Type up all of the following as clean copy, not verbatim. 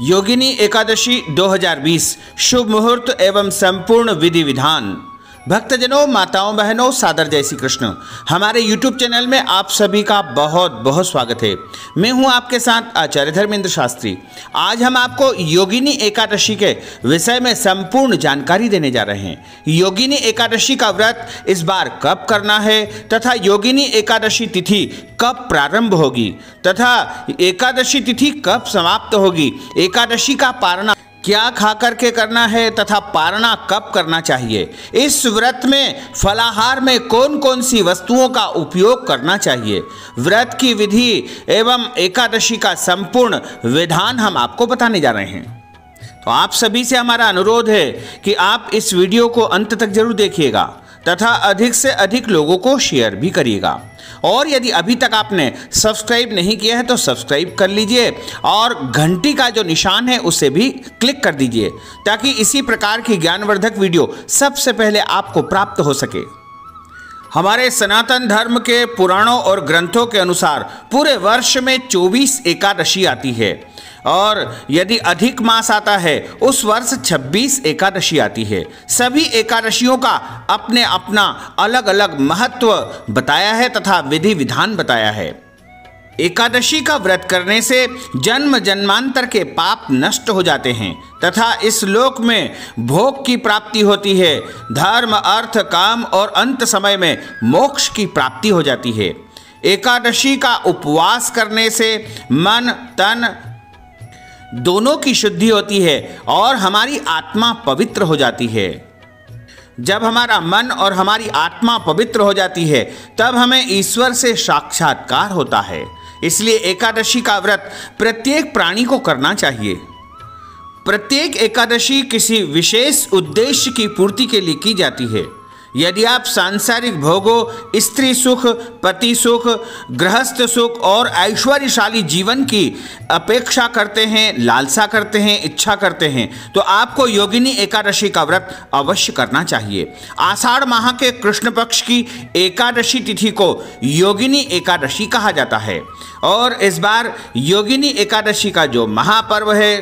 योगिनी एकादशी 2020 शुभ मुहूर्त एवं संपूर्ण विधि विधान। भक्तजनों, माताओं, बहनों, सादर जय श्री कृष्ण। हमारे YouTube चैनल में आप सभी का बहुत बहुत स्वागत है। मैं हूं आपके साथ आचार्य धर्मेंद्र शास्त्री। आज हम आपको योगिनी एकादशी के विषय में संपूर्ण जानकारी देने जा रहे हैं। योगिनी एकादशी का व्रत इस बार कब करना है तथा योगिनी एकादशी तिथि कब प्रारंभ होगी तथा एकादशी तिथि कब समाप्त होगी, एकादशी का पारणा क्या खा करके करना है तथा पारणा कब करना चाहिए, इस व्रत में फलाहार में कौन कौन सी वस्तुओं का उपयोग करना चाहिए, व्रत की विधि एवं एकादशी का संपूर्ण विधान हम आपको बताने जा रहे हैं। तो आप सभी से हमारा अनुरोध है कि आप इस वीडियो को अंत तक जरूर देखिएगा तथा अधिक से अधिक लोगों को शेयर भी करिएगा। और यदि अभी तक आपने सब्सक्राइब नहीं किया है तो सब्सक्राइब कर लीजिए और घंटी का जो निशान है उसे भी क्लिक कर दीजिए ताकि इसी प्रकार की ज्ञानवर्धक वीडियो सबसे पहले आपको प्राप्त हो सके। हमारे सनातन धर्म के पुराणों और ग्रंथों के अनुसार पूरे वर्ष में 24 एकादशी आती है और यदि अधिक मास आता है उस वर्ष 26 एकादशी आती है। सभी एकादशियों का अपने अपना अलग अलग महत्व बताया है तथा विधि विधान बताया है। एकादशी का व्रत करने से जन्म जन्मांतर के पाप नष्ट हो जाते हैं तथा इस लोक में भोग की प्राप्ति होती है। धर्म, अर्थ, काम और अंत समय में मोक्ष की प्राप्ति हो जाती है। एकादशी का उपवास करने से मन, तन दोनों की शुद्धि होती है और हमारी आत्मा पवित्र हो जाती है। जब हमारा मन और हमारी आत्मा पवित्र हो जाती है तब हमें ईश्वर से साक्षात्कार होता है। इसलिए एकादशी का व्रत प्रत्येक प्राणी को करना चाहिए। प्रत्येक एकादशी किसी विशेष उद्देश्य की पूर्ति के लिए की जाती है। यदि आप सांसारिक भोगों, स्त्री सुख, पति सुख, गृहस्थ सुख और ऐश्वर्यशाली जीवन की अपेक्षा करते हैं, लालसा करते हैं, इच्छा करते हैं तो आपको योगिनी एकादशी का व्रत अवश्य करना चाहिए। आषाढ़ माह के कृष्ण पक्ष की एकादशी तिथि को योगिनी एकादशी कहा जाता है और इस बार योगिनी एकादशी का जो महापर्व है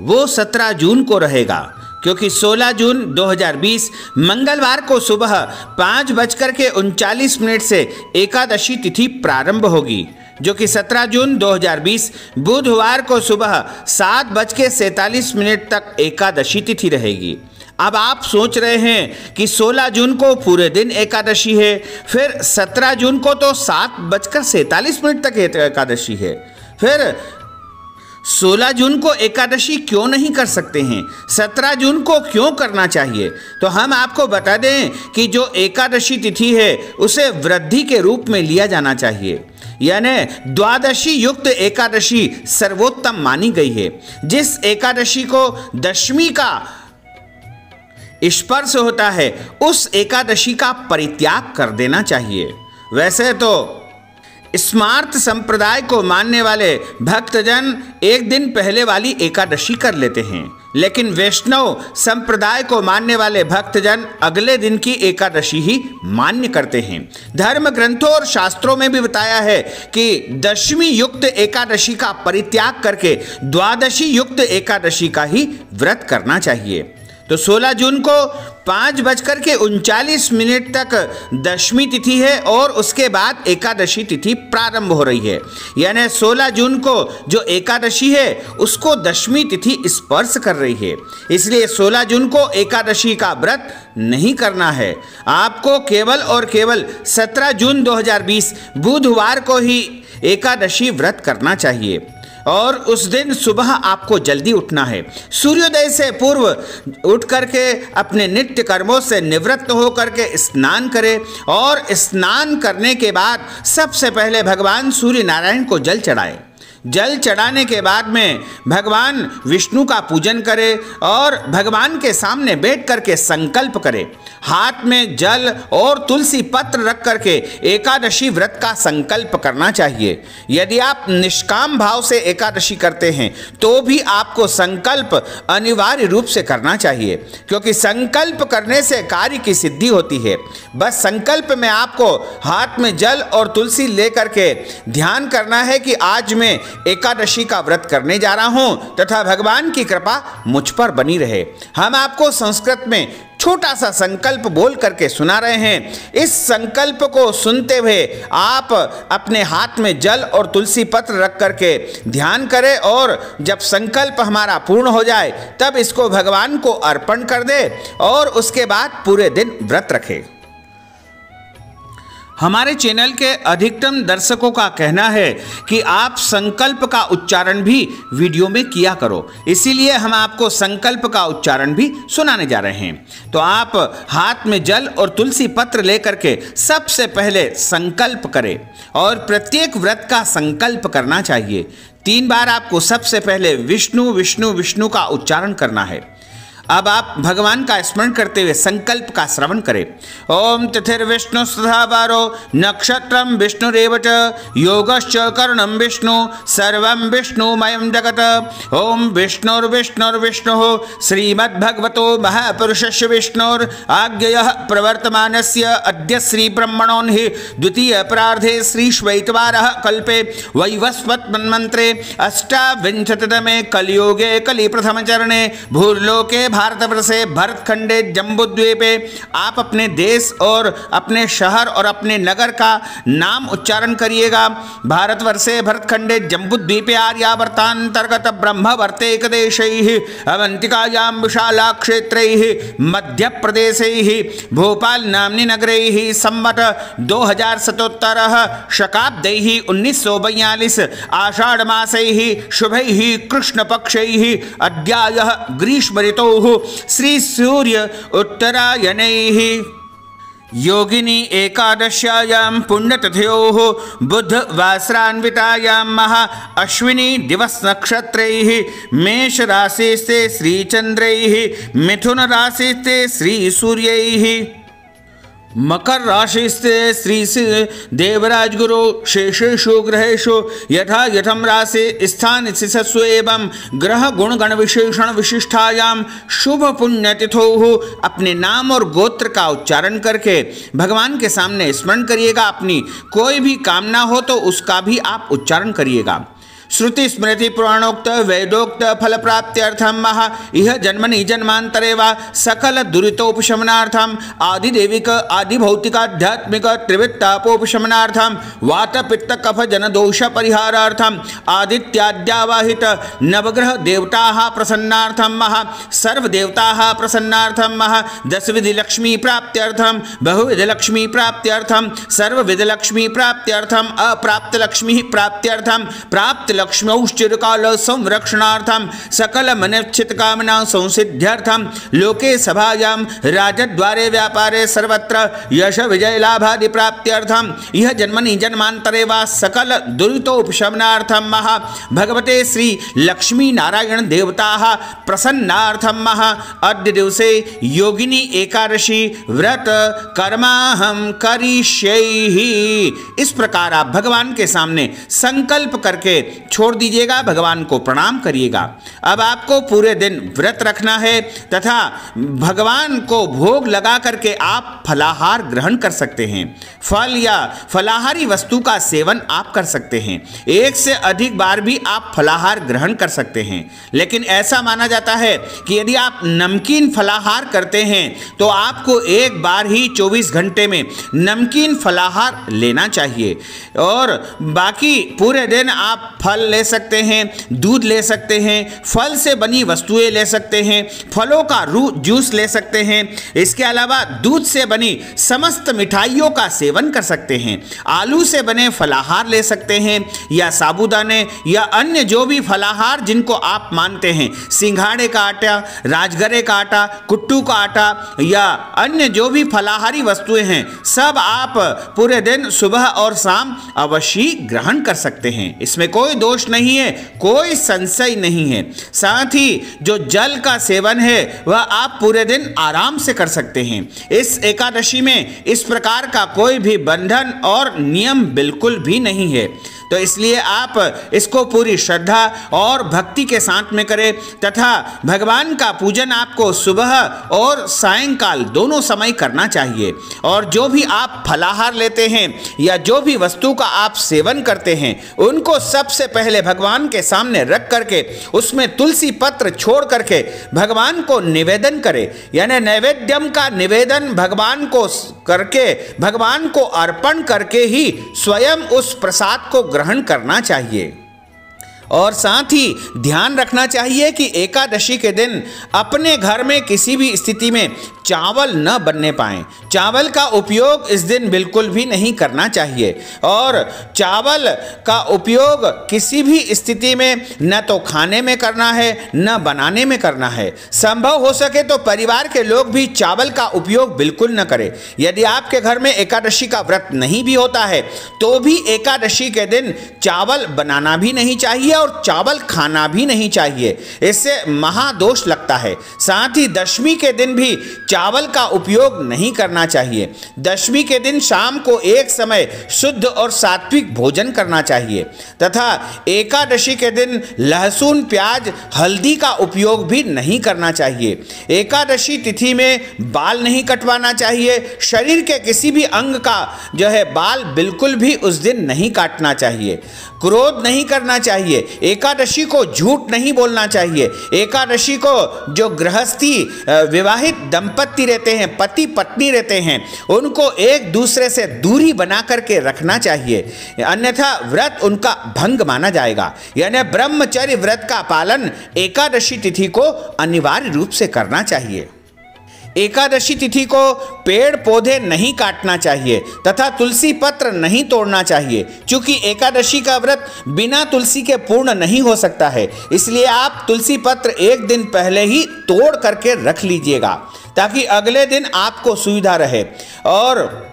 वो 17 जून को रहेगा, क्योंकि 16 जून 2020 मंगलवार को सुबह 5:39 से एकादशी तिथि प्रारंभ होगी, जो कि 17 जून 2020 बुधवार को सुबह 7:47 तक एकादशी तिथि रहेगी। अब आप सोच रहे हैं कि 16 जून को पूरे दिन एकादशी है, फिर 17 जून को तो 7:47 तक एकादशी है, फिर 16 जून को एकादशी क्यों नहीं कर सकते हैं, 17 जून को क्यों करना चाहिए? तो हम आपको बता दें कि जो एकादशी तिथि है उसे वृद्धि के रूप में लिया जाना चाहिए, यानी द्वादशी युक्त एकादशी सर्वोत्तम मानी गई है। जिस एकादशी को दशमी का स्पर्श होता है उस एकादशी का परित्याग कर देना चाहिए। वैसे तो स्मार्त संप्रदाय को मानने वाले भक्तजन एक दिन पहले वाली एकादशी कर लेते हैं, लेकिन वैष्णव संप्रदाय को मानने वाले भक्तजन अगले दिन की एकादशी ही मान्य करते हैं। धर्म ग्रंथों और शास्त्रों में भी बताया है कि दशमी युक्त एकादशी का परित्याग करके द्वादशी युक्त एकादशी का ही व्रत करना चाहिए। तो 16 जून को 5:39 तक दशमी तिथि है और उसके बाद एकादशी तिथि प्रारंभ हो रही है, यानी 16 जून को जो एकादशी है उसको दशमी तिथि स्पर्श कर रही है। इसलिए 16 जून को एकादशी का व्रत नहीं करना है। आपको केवल और केवल 17 जून 2020 बुधवार को ही एकादशी व्रत करना चाहिए और उस दिन सुबह आपको जल्दी उठना है। सूर्योदय से पूर्व उठ करके अपने नित्य कर्मों से निवृत्त हो करके स्नान करें और स्नान करने के बाद सबसे पहले भगवान सूर्य नारायण को जल चढ़ाएं। जल चढ़ाने के बाद में भगवान विष्णु का पूजन करें और भगवान के सामने बैठ करके संकल्प करें। हाथ में जल और तुलसी पत्र रख करके एकादशी व्रत का संकल्प करना चाहिए। यदि आप निष्काम भाव से एकादशी करते हैं तो भी आपको संकल्प अनिवार्य रूप से करना चाहिए, क्योंकि संकल्प करने से कार्य की सिद्धि होती है। बस संकल्प में आपको हाथ में जल और तुलसी लेकर के ध्यान करना है कि आज मैं एकादशी का व्रत करने जा रहा हूं तथा भगवान की कृपा मुझ पर बनी रहे। हम आपको संस्कृत में छोटा सा संकल्प बोल करके सुना रहे हैं। इस संकल्प को सुनते हुए आप अपने हाथ में जल और तुलसी पत्र रख करके ध्यान करें और जब संकल्प हमारा पूर्ण हो जाए तब इसको भगवान को अर्पण कर दे और उसके बाद पूरे दिन व्रत रखें। हमारे चैनल के अधिकतम दर्शकों का कहना है कि आप संकल्प का उच्चारण भी वीडियो में किया करो, इसीलिए हम आपको संकल्प का उच्चारण भी सुनाने जा रहे हैं। तो आप हाथ में जल और तुलसी पत्र लेकर के सबसे पहले संकल्प करें और प्रत्येक व्रत का संकल्प करना चाहिए। 3 बार आपको सबसे पहले विष्णु विष्णु विष्णु का उच्चारण करना है। अब आप भगवान का स्मरण करते हुए संकल्प का श्रवण करें। ओम तिथिर्विष्णु सदावारो नक्षत्रम विष्णुरेव च योगश्च करणं विष्णु सर्वं विष्णुमयं जगत्। ओम विष्णुर्विष्णुर्विष्णुः श्रीमद्भगवतो महापुरुषस्य विष्णुर् आज्ञयः प्रवर्तमानस्य अद्य श्री ब्रह्मणोहि द्वितीय प्रार्धे श्री श्वैतवारः कल्पे वैवस्वत मन्वन्त्रे अष्टाविंशतितमे कलियुगे कलि प्रथम चरणे भूर्लोके भारतवर्षे भरतखंडे जम्बूद्वीपे। आप अपने देश और अपने शहर और अपने नगर का नाम उच्चारण करिएगा। भारतवर्षे भरतखंडे जम्बूद्वीपे आर्यावर्तांतर्गत ब्रह्मवर्ते एकदेशैः अवंतिकायां विशाला क्षेत्रैः मध्य प्रदेशैः भोपाल नाम्नि नगरैः संवत 2000 शकाब्दैः 1942 आषाढ़ मासैः शुभैः कृष्णपक्षैः अद्यायः ग्रीष्म ऋतोः श्री सूर्य उत्तरायणैः योगिनी एकादश्यायां पुण्यतिथयोः बुधवासरान्वितायां महा अश्विनी दिवस नक्षत्रैः मेष राशिस्ते श्रीचंद्रैः मिथुन राशिस्ते श्री सूर्यैः मकर राशिस्ते श्री देवराज गुरु शेषेषु ग्रहेषु यथा यथम राशि स्थान शिशस्व एवं ग्रह गुण गण विशेषण विशिष्टायां शुभ पुण्यतिथोः। अपने नाम और गोत्र का उच्चारण करके भगवान के सामने स्मरण करिएगा। अपनी कोई भी कामना हो तो उसका भी आप उच्चारण करिएगा। श्रुति स्मृति पुराणोक्त वेदोक्त फल प्राप्त्यर्थम महा इह जन्मनि जन्मांतरे वा सकल दुरितोपशमनार्थम आदिदेविक आदि भौतिकाध्यात्मिक त्रिवित्तापोपशमनार्थम वात पित्त कफ जन दोष परिहारार्थम आदित्याद्यावाहित नवग्रह देवताः प्रसन्नार्थम महा सर्व देवताः प्रसन्नार्थम महा दशविधि लक्ष्मी प्राप्त्यर्थम बहुविध लक्ष्मी प्राप्त्यर्थम सर्वविध लक्ष्मी प्राप्त्यर्थम अप्राप्त लक्ष्मी प्राप्त्यर्थम प्राप्त लक्ष्म्यौश्चिरकाल संरक्षणार्थम सकल मनोचित कामना संसिद्ध्यर्थम लोके सभायां राजद्वारे व्यापारे सर्वत्र यश विजय लाभादि प्राप्त्यर्थम यह जन्मनि जन्मांतरे वा सकल दुरितोपशमनार्थम महा भगवते श्री लक्ष्मी नारायण देवताः प्रसन्नार्थम महा अद्य दिवसे योगिनी एकादशी व्रत कर्माहम करिष्यैहि। इस प्रकार आप भगवान के सामने संकल्प करके छोड़ दीजिएगा, भगवान को प्रणाम करिएगा। अब आपको पूरे दिन व्रत रखना है तथा भगवान को भोग लगा करके आप फलाहार ग्रहण कर सकते हैं। फल या फलाहारी वस्तु का सेवन आप कर सकते हैं। एक से अधिक बार भी आप फलाहार ग्रहण कर सकते हैं, लेकिन ऐसा माना जाता है कि यदि आप नमकीन फलाहार करते हैं तो आपको एक बार ही 24 घंटे में नमकीन फलाहार लेना चाहिए और बाकी पूरे दिन आप फल ले सकते हैं, दूध ले सकते हैं, फल से बनी वस्तुएं ले सकते हैं, फलों का जूस ले सकते हैं। इसके अलावा दूध से बनी समस्त मिठाइयों का सेवन कर सकते हैं। आलू से बने फलाहार ले सकते हैं या साबूदाने या अन्य जो भी फलाहार जिनको आप मानते हैं, सिंघाड़े का आटा, राजगरे का आटा, कुट्टू का आटा या अन्य जो भी फलाहारी वस्तुएं हैं, सब आप पूरे दिन सुबह और शाम अवश्य ग्रहण कर सकते हैं। इसमें कोई दोष नहीं है, कोई संशय नहीं है। साथ ही जो जल का सेवन है वह आप पूरे दिन आराम से कर सकते हैं। इस एकादशी में इस प्रकार का कोई भी बंधन और नियम बिल्कुल भी नहीं है, तो इसलिए आप इसको पूरी श्रद्धा और भक्ति के साथ में करें तथा भगवान का पूजन आपको सुबह और सायंकाल दोनों समय करना चाहिए। और जो भी आप फलाहार लेते हैं या जो भी वस्तु का आप सेवन करते हैं उनको सबसे पहले भगवान के सामने रख करके उसमें तुलसी पत्र छोड़ करके भगवान को निवेदन करें, यानी नैवेद्यम का निवेदन भगवान को करके भगवान को अर्पण करके ही स्वयं उस प्रसाद को ग्रहण करना चाहिए। और साथ ही ध्यान रखना चाहिए कि एकादशी के दिन अपने घर में किसी भी स्थिति में चावल न बनने पाएं। चावल का उपयोग इस दिन बिल्कुल भी नहीं करना चाहिए और चावल का उपयोग किसी भी स्थिति में न तो खाने में करना है न बनाने में करना है। संभव हो सके तो परिवार के लोग भी चावल का उपयोग बिल्कुल न करें। यदि आपके घर में एकादशी का व्रत नहीं भी होता है तो भी एकादशी के दिन चावल बनाना भी नहीं चाहिए और चावल खाना भी नहीं चाहिए, इससे महादोष लगता है। साथ ही दशमी के दिन भी चावल का उपयोग नहीं करना चाहिए। दशमी के दिन शाम को एक समय शुद्ध और सात्विक भोजन करना चाहिए तथा एकादशी के दिन लहसुन, प्याज, हल्दी का उपयोग भी नहीं करना चाहिए। एकादशी तिथि में बाल नहीं कटवाना चाहिए। शरीर के किसी भी अंग का जो है बाल बिल्कुल भी उस दिन नहीं काटना चाहिए। क्रोध नहीं करना चाहिए। एकादशी को झूठ नहीं बोलना चाहिए। एकादशी को जो गृहस्थी विवाहित दंपति रहते हैं, पति पत्नी रहते हैं, उनको एक दूसरे से दूरी बना करके रखना चाहिए, अन्यथा व्रत उनका भंग माना जाएगा। यानी ब्रह्मचर्य व्रत का पालन एकादशी तिथि को अनिवार्य रूप से करना चाहिए। एकादशी तिथि को पेड़ पौधे नहीं काटना चाहिए तथा तुलसी पत्र नहीं तोड़ना चाहिए, क्योंकि एकादशी का व्रत बिना तुलसी के पूर्ण नहीं हो सकता है। इसलिए आप तुलसी पत्र एक दिन पहले ही तोड़ करके रख लीजिएगा ताकि अगले दिन आपको सुविधा रहे। और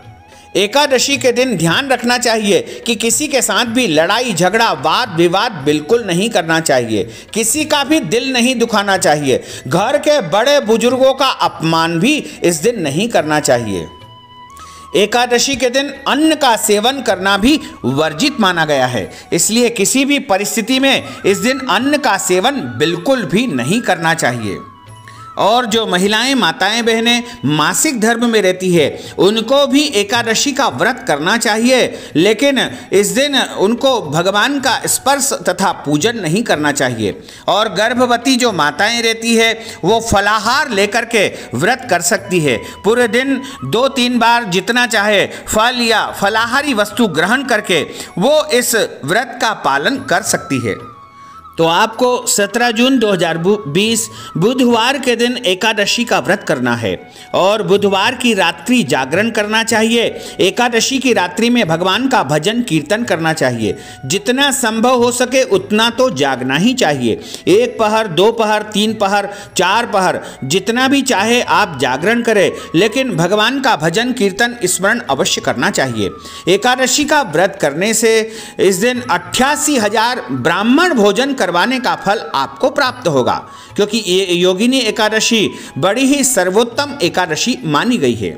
एकादशी के दिन ध्यान रखना चाहिए कि किसी के साथ भी लड़ाई झगड़ा वाद विवाद बिल्कुल नहीं करना चाहिए। किसी का भी दिल नहीं दुखाना चाहिए। घर के बड़े बुजुर्गों का अपमान भी इस दिन नहीं करना चाहिए। एकादशी के दिन अन्न का सेवन करना भी वर्जित माना गया है, इसलिए किसी भी परिस्थिति में इस दिन अन्न का सेवन बिल्कुल भी नहीं करना चाहिए। और जो महिलाएं, माताएं, बहनें मासिक धर्म में रहती है उनको भी एकादशी का व्रत करना चाहिए, लेकिन इस दिन उनको भगवान का स्पर्श तथा पूजन नहीं करना चाहिए। और गर्भवती जो माताएं रहती है वो फलाहार लेकर के व्रत कर सकती है। पूरे दिन 2-3 बार जितना चाहे फल या फलाहारी वस्तु ग्रहण करके वो इस व्रत का पालन कर सकती है। तो आपको 17 जून 2020 बुधवार के दिन एकादशी का व्रत करना है और बुधवार की रात्रि जागरण करना चाहिए। एकादशी की रात्रि में भगवान का भजन कीर्तन करना चाहिए। जितना संभव हो सके उतना तो जागना ही चाहिए। 1 पहर, 2 पहर, 3 पहर, 4 पहर, जितना भी चाहे आप जागरण करें, लेकिन भगवान का भजन कीर्तन स्मरण अवश्य करना चाहिए। एकादशी का व्रत करने से इस दिन 88,000 ब्राह्मण भोजन करवाने का फल आपको प्राप्त होगा, क्योंकि ये योगिनी एकादशी बड़ी ही सर्वोत्तम एकादशी मानी गई है।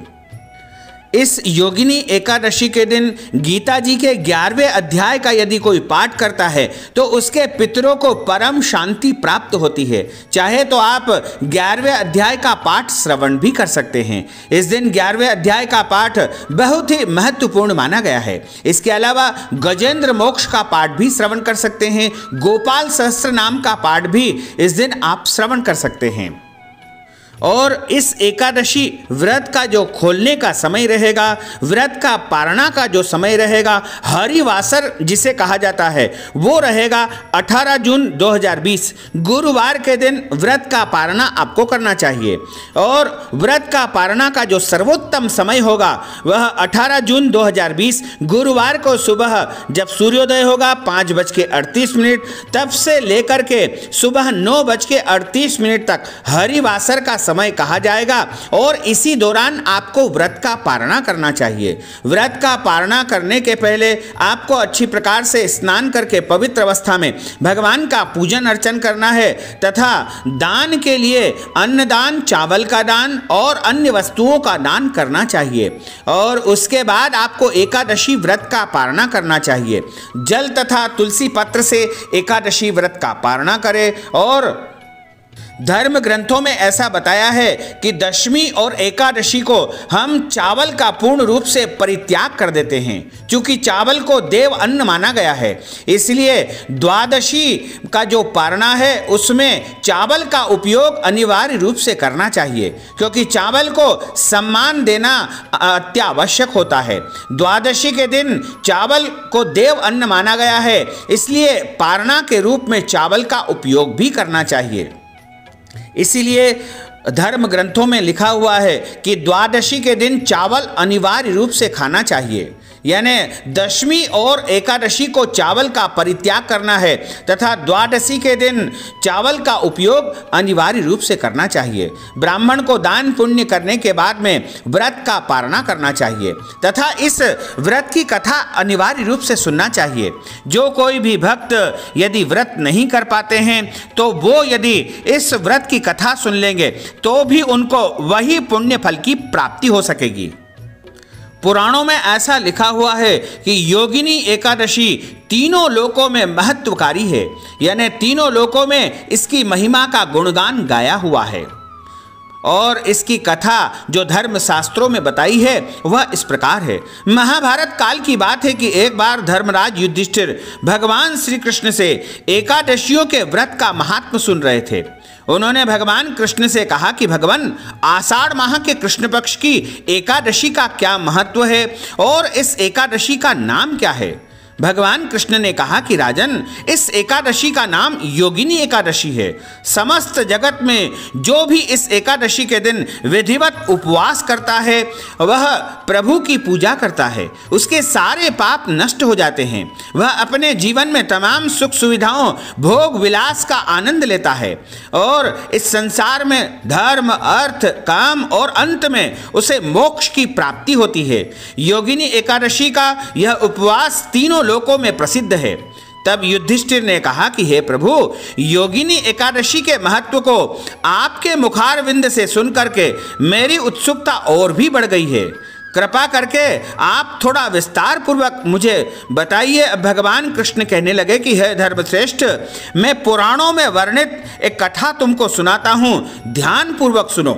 इस योगिनी एकादशी के दिन गीता जी के 11वें अध्याय का यदि कोई पाठ करता है तो उसके पितरों को परम शांति प्राप्त होती है। चाहे तो आप 11वें अध्याय का पाठ श्रवण भी कर सकते हैं। इस दिन 11वें अध्याय का पाठ बहुत ही महत्वपूर्ण माना गया है। इसके अलावा गजेंद्र मोक्ष का पाठ भी श्रवण कर सकते हैं। गोपाल सहस्त्र नाम का पाठ भी इस दिन आप श्रवण कर सकते हैं। और इस एकादशी व्रत का जो खोलने का समय रहेगा, व्रत का पारणा का जो समय रहेगा, हरिवासर जिसे कहा जाता है, वो रहेगा 18 जून 2020 गुरुवार के दिन व्रत का पारणा आपको करना चाहिए। और व्रत का पारणा का जो सर्वोत्तम समय होगा वह 18 जून 2020 गुरुवार को सुबह जब सूर्योदय होगा 5:38 तब से लेकर के सुबह 9:38 तक हरिवासर का समय कहा जाएगा और इसी दौरान आपको व्रत का पारणा करना चाहिए। व्रत का पारणा करने के पहले आपको अच्छी प्रकार से स्नान करके पवित्र अवस्था में भगवान का पूजन अर्चन करना है तथा दान के लिए अन्नदान, चावल का दान और अन्य वस्तुओं का दान करना चाहिए। और उसके बाद आपको एकादशी व्रत का पारणा करना चाहिए। जल तथा तुलसी पत्र से एकादशी व्रत का पारणा करें। और धर्म ग्रंथों में ऐसा बताया है कि दशमी और एकादशी को हम चावल का पूर्ण रूप से परित्याग कर देते हैं, क्योंकि चावल को देव अन्न माना गया है। इसलिए द्वादशी का जो पारणा है उसमें चावल का उपयोग अनिवार्य रूप से करना चाहिए, क्योंकि चावल को सम्मान देना अत्यावश्यक होता है। द्वादशी के दिन चावल को देव अन्न माना गया है, इसलिए पारणा के रूप में चावल का उपयोग भी करना चाहिए। इसीलिए धर्म ग्रंथों में लिखा हुआ है कि द्वादशी के दिन चावल अनिवार्य रूप से खाना चाहिए, यानी दशमी और एकादशी को चावल का परित्याग करना है तथा द्वादशी के दिन चावल का उपयोग अनिवार्य रूप से करना चाहिए। ब्राह्मण को दान पुण्य करने के बाद में व्रत का पारणा करना चाहिए तथा इस व्रत की कथा अनिवार्य रूप से सुनना चाहिए। जो कोई भी भक्त यदि व्रत नहीं कर पाते हैं तो वो यदि इस व्रत की कथा सुन लेंगे तो भी उनको वही पुण्य फल की प्राप्ति हो सकेगी। पुराणों में ऐसा लिखा हुआ है कि योगिनी एकादशी तीनों लोकों में महत्वकारी है, यानी तीनों लोकों में इसकी महिमा का गुणगान गाया हुआ है। और इसकी कथा जो धर्म शास्त्रों में बताई है वह इस प्रकार है। महाभारत काल की बात है कि एक बार धर्मराज युधिष्ठिर भगवान श्री कृष्ण से एकादशियों के व्रत का महात्म सुन रहे थे। उन्होंने भगवान कृष्ण से कहा कि भगवान, आषाढ़ माह के कृष्ण पक्ष की एकादशी का क्या महत्व है और इस एकादशी का नाम क्या है। भगवान कृष्ण ने कहा कि राजन, इस एकादशी का नाम योगिनी एकादशी है। समस्त जगत में जो भी इस एकादशी के दिन विधिवत उपवास करता है वह प्रभु की पूजा करता है, उसके सारे पाप नष्ट हो जाते हैं। वह अपने जीवन में तमाम सुख सुविधाओं, भोग विलास का आनंद लेता है और इस संसार में धर्म, अर्थ, काम और अंत में उसे मोक्ष की प्राप्ति होती है। योगिनी एकादशी का यह उपवास तीनों लोकों में प्रसिद्ध है। तब युधिष्ठिर ने कहा कि हे प्रभु, योगिनी एकादशी के महत्व को आपके मुखारविंद से सुन करके मेरी उत्सुकता और भी बढ़ गई है। कृपा करके आप थोड़ा विस्तार पूर्वक मुझे बताइए। भगवान कृष्ण कहने लगे कि हे धर्मश्रेष्ठ, मैं पुराणों में वर्णित एक कथा तुमको सुनाता हूं, ध्यान पूर्वक सुनो।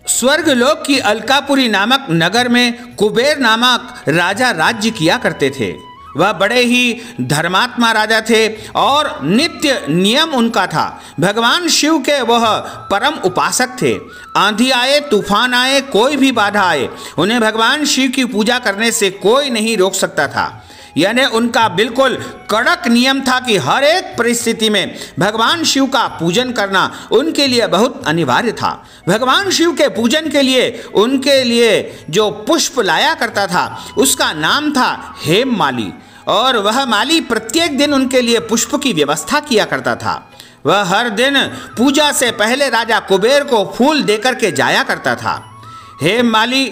स्वर्गलोक की अलकापुरी नामक नगर में कुबेर नामक राजा राज्य किया करते थे। वह बड़े ही धर्मात्मा राजा थे और नित्य नियम उनका था। भगवान शिव के वह परम उपासक थे। आंधी आए, तूफान आए, कोई भी बाधा आए, उन्हें भगवान शिव की पूजा करने से कोई नहीं रोक सकता था। यानी उनका बिल्कुल कड़क नियम था कि हर एक परिस्थिति में भगवान शिव का पूजन करना उनके लिए बहुत अनिवार्य था। भगवान शिव के पूजन के लिए उनके लिए जो पुष्प लाया करता था उसका नाम था हेम माली, और वह माली प्रत्येक दिन उनके लिए पुष्प की व्यवस्था किया करता था। वह हर दिन पूजा से पहले राजा कुबेर को फूल देकर के जाया करता था। हेम माली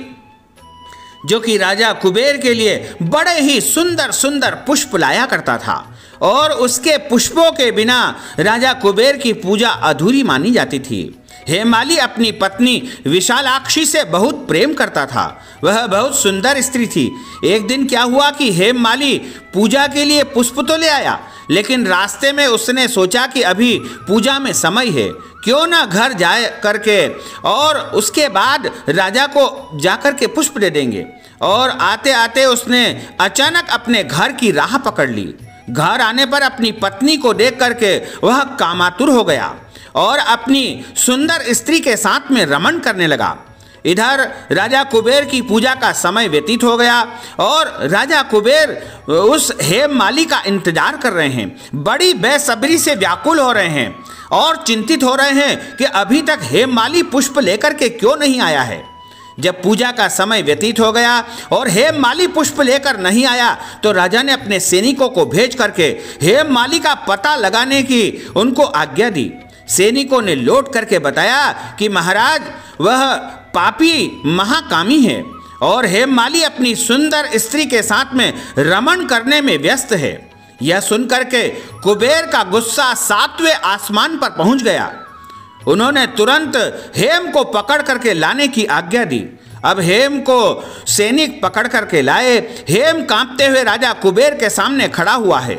जो कि राजा कुबेर के लिए बड़े ही सुंदर सुंदर पुष्प लाया करता था और उसके पुष्पों के बिना राजा कुबेर की पूजा अधूरी मानी जाती थी। हेमाली अपनी पत्नी विशालाक्षी से बहुत प्रेम करता था। वह बहुत सुंदर स्त्री थी। एक दिन क्या हुआ कि हेमाली पूजा के लिए पुष्प तो ले आया, लेकिन रास्ते में उसने सोचा कि अभी पूजा में समय है, क्यों ना घर जाए करके और उसके बाद राजा को जाकर के पुष्प दे देंगे। और आते आते उसने अचानक अपने घर की राह पकड़ ली। घर आने पर अपनी पत्नी को देख करके वह कामातुर हो गया और अपनी सुंदर स्त्री के साथ में रमण करने लगा। इधर राजा कुबेर की पूजा का समय व्यतीत हो गया और राजा कुबेर उस हेममाली का इंतजार कर रहे हैं, बड़ी बेसब्री से व्याकुल हो रहे हैं और चिंतित हो रहे हैं कि अभी तक हेममाली पुष्प लेकर के क्यों नहीं आया है। जब पूजा का समय व्यतीत हो गया और हेममाली पुष्प लेकर नहीं आया तो राजा ने अपने सैनिकों को भेज करके हेममाली का पता लगाने की उनको आज्ञा दी। सैनिकों ने लौट करके बताया कि महाराज वह पापी महाकामी है और हेममाली अपनी सुंदर स्त्री के साथ में रमण करने में व्यस्त है। यह सुनकर के कुबेर का गुस्सा 7वें आसमान पर पहुंच गया। उन्होंने तुरंत हेम को पकड़ करके लाने की आज्ञा दी। अब हेम को सैनिक पकड़ करके लाए। हेम कांपते हुए राजा कुबेर के सामने खड़ा हुआ है।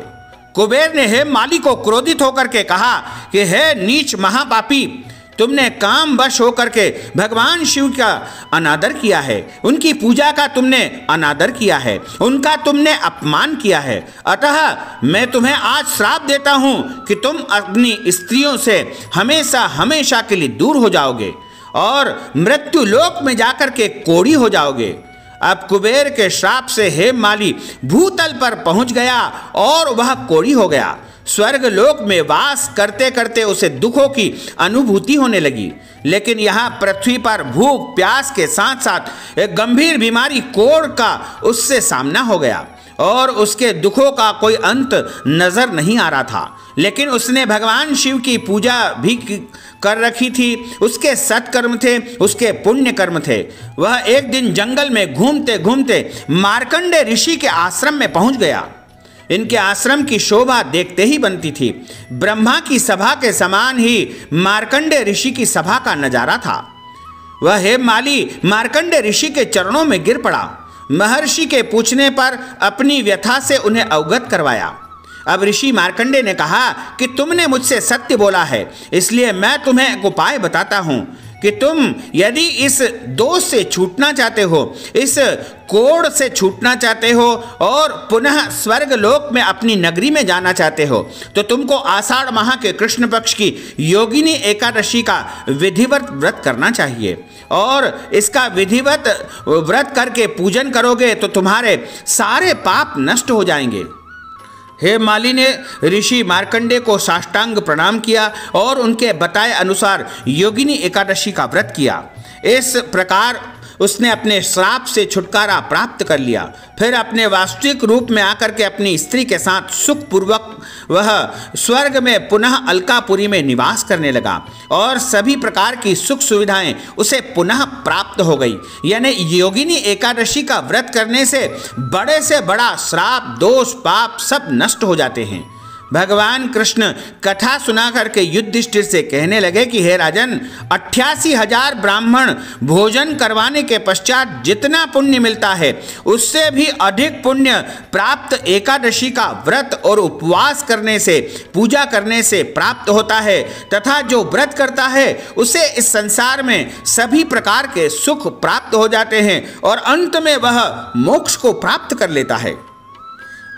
कुबेर ने हेममाली को क्रोधित होकर के कहा कि हे नीच महापापी, तुमने काम वश होकर के भगवान शिव का अनादर किया है, उनकी पूजा का तुमने अनादर किया है, उनका तुमने अपमान किया है। अतः मैं तुम्हें आज श्राप देता हूं कि तुम अपनी स्त्रियों से हमेशा हमेशा के लिए दूर हो जाओगे और मृत्यु लोक में जाकर के कोढ़ी हो जाओगे। अब कुबेर के श्राप से हेममाली भूतल पर पहुंच गया और वह कोढ़ी हो गया। स्वर्ग लोक में वास करते करते उसे दुखों की अनुभूति होने लगी, लेकिन यहाँ पृथ्वी पर भूख प्यास के साथ साथ एक गंभीर बीमारी कोढ़ का उससे सामना हो गया और उसके दुखों का कोई अंत नजर नहीं आ रहा था। लेकिन उसने भगवान शिव की पूजा भी कर रखी थी, उसके सत्कर्म थे, उसके पुण्य कर्म थे। वह एक दिन जंगल में घूमते घूमते मार्कंडे ऋषि के आश्रम में पहुंच गया। इनके आश्रम की शोभा देखते ही बनती थी। ब्रह्मा की सभा के समान ही मार्कंडे ऋषि की सभा का नजारा था। वह हेममाली मार्कंडे ऋषि के चरणों में गिर पड़ा। महर्षि के पूछने पर अपनी व्यथा से उन्हें अवगत करवाया। अब ऋषि मार्कंडे ने कहा कि तुमने मुझसे सत्य बोला है, इसलिए मैं तुम्हें एक उपाय बताता हूं कि तुम यदि इस दोष से छूटना चाहते हो, इस कोढ़ से छूटना चाहते हो और पुनः स्वर्ग लोक में अपनी नगरी में जाना चाहते हो, तो तुमको आषाढ़ माह के कृष्ण पक्ष की योगिनी एकादशी का विधिवत व्रत करना चाहिए और इसका विधिवत व्रत करके पूजन करोगे तो तुम्हारे सारे पाप नष्ट हो जाएंगे। हेममाली ने ऋषि मार्कंडे को साष्टांग प्रणाम किया और उनके बताए अनुसार योगिनी एकादशी का व्रत किया। इस प्रकार उसने अपने श्राप से छुटकारा प्राप्त कर लिया। फिर अपने वास्तविक रूप में आकर के अपनी स्त्री के साथ सुखपूर्वक वह स्वर्ग में पुनः अलकापुरी में निवास करने लगा और सभी प्रकार की सुख सुविधाएं उसे पुनः प्राप्त हो गई। यानी योगिनी एकादशी का व्रत करने से बड़ा श्राप दोष पाप सब नष्ट हो जाते हैं। भगवान कृष्ण कथा सुना करके युधिष्ठिर से कहने लगे कि हे राजन, 88,000 ब्राह्मण भोजन करवाने के पश्चात जितना पुण्य मिलता है उससे भी अधिक पुण्य प्राप्त एकादशी का व्रत और उपवास करने से, पूजा करने से प्राप्त होता है तथा जो व्रत करता है उसे इस संसार में सभी प्रकार के सुख प्राप्त हो जाते हैं और अंत में वह मोक्ष को प्राप्त कर लेता है।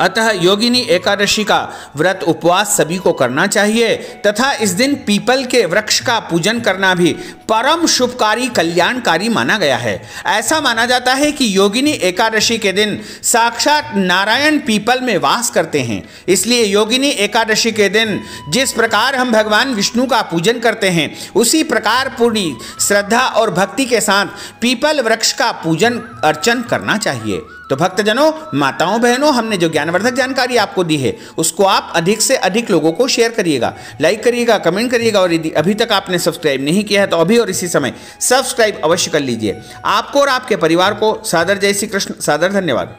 अतः योगिनी एकादशी का व्रत उपवास सभी को करना चाहिए तथा इस दिन पीपल के वृक्ष का पूजन करना भी परम शुभकारी कल्याणकारी माना गया है। ऐसा माना जाता है कि योगिनी एकादशी के दिन साक्षात नारायण पीपल में वास करते हैं। इसलिए योगिनी एकादशी के दिन जिस प्रकार हम भगवान विष्णु का पूजन करते हैं उसी प्रकार पूरी श्रद्धा और भक्ति के साथ पीपल वृक्ष का पूजन अर्चन करना चाहिए। तो भक्तजनों, माताओं बहनों, हमने जो ज्ञानवर्धक जानकारी आपको दी है उसको आप अधिक से अधिक लोगों को शेयर करिएगा, लाइक करिएगा, कमेंट करिएगा और यदि अभी तक आपने सब्सक्राइब नहीं किया है तो अभी और इसी समय सब्सक्राइब अवश्य कर लीजिए। आपको और आपके परिवार को सादर जय श्री कृष्ण, सादर धन्यवाद।